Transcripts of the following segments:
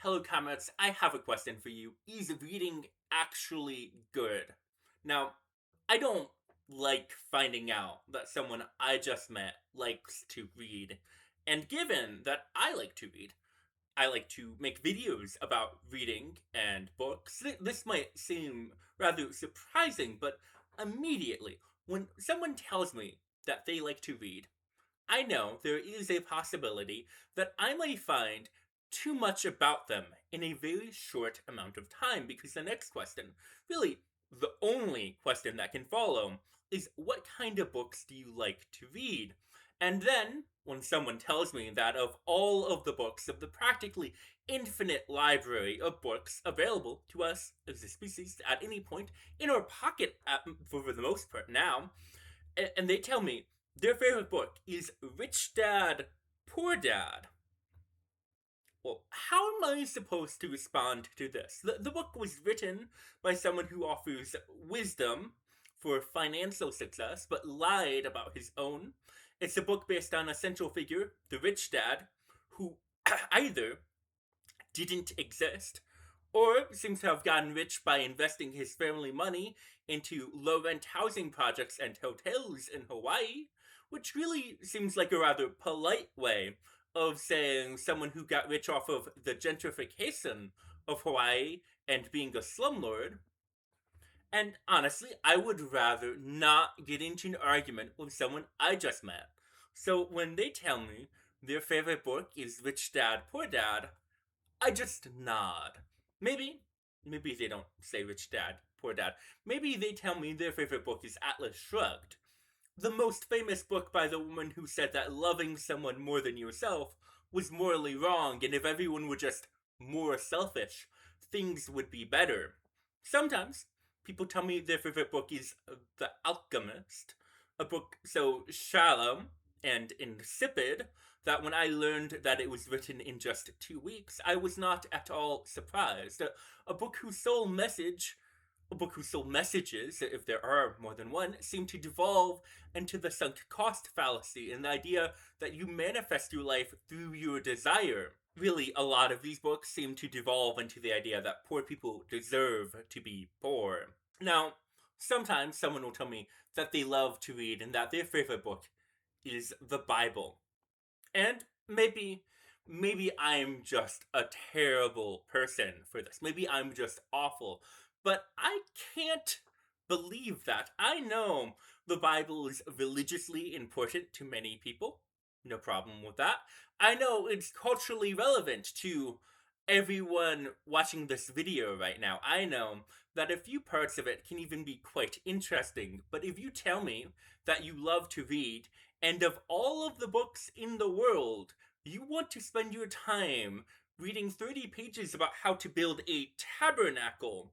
Hello, comments. I have a question for you. Is reading actually good? Now, I don't like finding out that someone I just met likes to read. And given that I like to read, I like to make videos about reading and books. This might seem rather surprising, but immediately, when someone tells me that they like to read, I know there is a possibility that I may find too much about them in a very short amount of time because the next question, really the only question that can follow, is what kind of books do you like to read? And then, when someone tells me that of all of the books of the practically infinite library of books available to us as a species at any point in our pocket for the most part now, and they tell me their favorite book is Rich Dad, Poor Dad. Well, how am I supposed to respond to this? The book was written by someone who offers wisdom for financial success, but lied about his own. It's a book based on a central figure, the rich dad, who either didn't exist or seems to have gotten rich by investing his family money into low rent housing projects and hotels in Hawaii, which really seems like a rather polite way of saying someone who got rich off of the gentrification of Hawaii and being a slumlord. And honestly, I would rather not get into an argument with someone I just met. So when they tell me their favorite book is Rich Dad, Poor Dad, I just nod. Maybe, maybe they don't say Rich Dad, Poor Dad. Maybe they tell me their favorite book is Atlas Shrugged, the most famous book by the woman who said that loving someone more than yourself was morally wrong, and if everyone were just more selfish, things would be better. Sometimes people tell me their favorite book is The Alchemist, a book so shallow and insipid that when I learned that it was written in just 2 weeks, I was not at all surprised. A book whose sole message a book whose sole messages, if there are more than one, seem to devolve into the sunk cost fallacy and the idea that you manifest your life through your desire. Really, a lot of these books seem to devolve into the idea that poor people deserve to be poor. Now, sometimes someone will tell me that they love to read and that their favorite book is the Bible. And maybe I'm just a terrible person for this. Maybe I'm just awful. But I can't believe that. I know the Bible is religiously important to many people. No problem with that. I know it's culturally relevant to everyone watching this video right now. I know that a few parts of it can even be quite interesting. But if you tell me that you love to read, and of all of the books in the world, you want to spend your time reading 30 pages about how to build a tabernacle,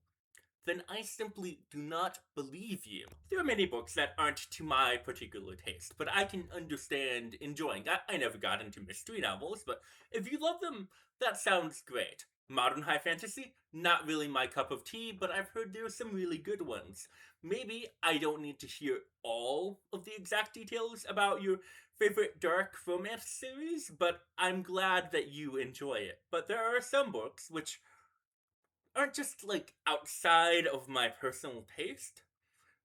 then I simply do not believe you. There are many books that aren't to my particular taste, but I can understand enjoying. I never got into mystery novels, but if you love them, that sounds great. Modern high fantasy, not really my cup of tea, but I've heard there are some really good ones. Maybe I don't need to hear all of the exact details about your favorite dark romance series, but I'm glad that you enjoy it. But there are some books which aren't just like outside of my personal taste,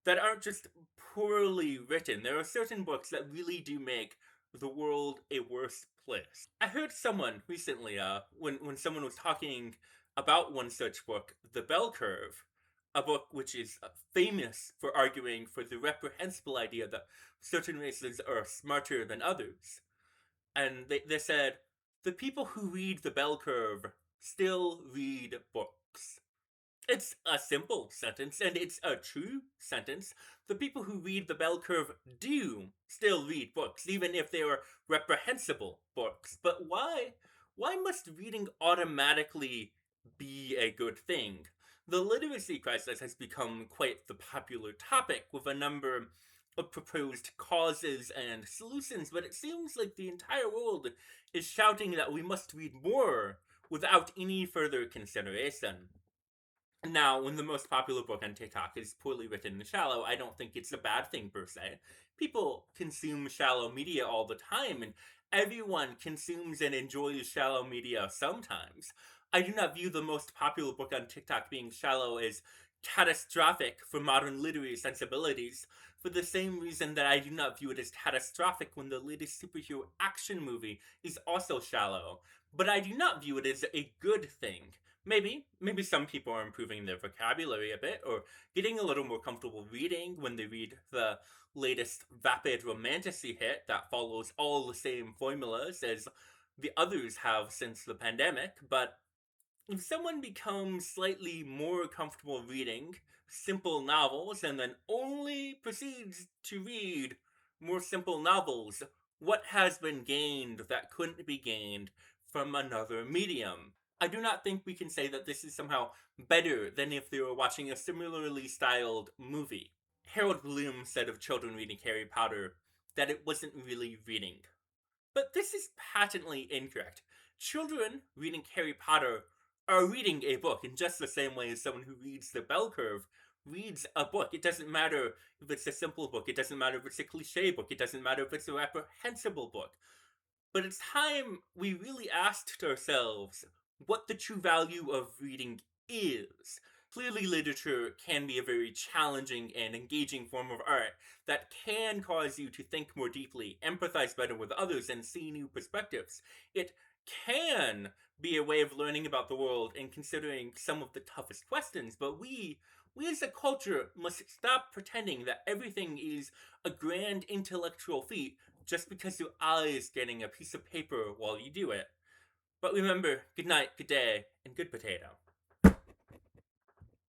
that aren't just poorly written. There are certain books that really do make the world a worse place. I heard someone recently, when someone was talking about one such book, The Bell Curve, a book which is famous for arguing for the reprehensible idea that certain races are smarter than others. And they said, the people who read The Bell Curve still read books. It's a simple sentence, and it's a true sentence. The people who read The Bell Curve do still read books, even if they are reprehensible books. But why? Why must reading automatically be a good thing? The literacy crisis has become quite the popular topic, with a number of proposed causes and solutions, but it seems like the entire world is shouting that we must read more without any further consideration. Now, when the most popular book on TikTok is poorly written and shallow, I don't think it's a bad thing per se. People consume shallow media all the time, and everyone consumes and enjoys shallow media sometimes. I do not view the most popular book on TikTok being shallow as catastrophic for modern literary sensibilities, for the same reason that I do not view it as catastrophic when the latest superhero action movie is also shallow. But I do not view it as a good thing. Maybe some people are improving their vocabulary a bit, or getting a little more comfortable reading when they read the latest vapid romantasy hit that follows all the same formulas as the others have since the pandemic, but if someone becomes slightly more comfortable reading simple novels and then only proceeds to read more simple novels, what has been gained that couldn't be gained from another medium? I do not think we can say that this is somehow better than if they were watching a similarly styled movie. Harold Bloom said of children reading Harry Potter that it wasn't really reading. But this is patently incorrect. Children reading Harry Potter are reading a book in just the same way as someone who reads the bell curve reads a book. It doesn't matter if it's a simple book, it doesn't matter if it's a cliche book, it doesn't matter if it's a reprehensible book. But it's time we really asked ourselves what the true value of reading is. Clearly, literature can be a very challenging and engaging form of art that can cause you to think more deeply, empathize better with others, and see new perspectives. It can be a way of learning about the world and considering some of the toughest questions, but we as a culture must stop pretending that everything is a grand intellectual feat just because your eye is getting a piece of paper while you do it. But remember, good night, good day, and good potato.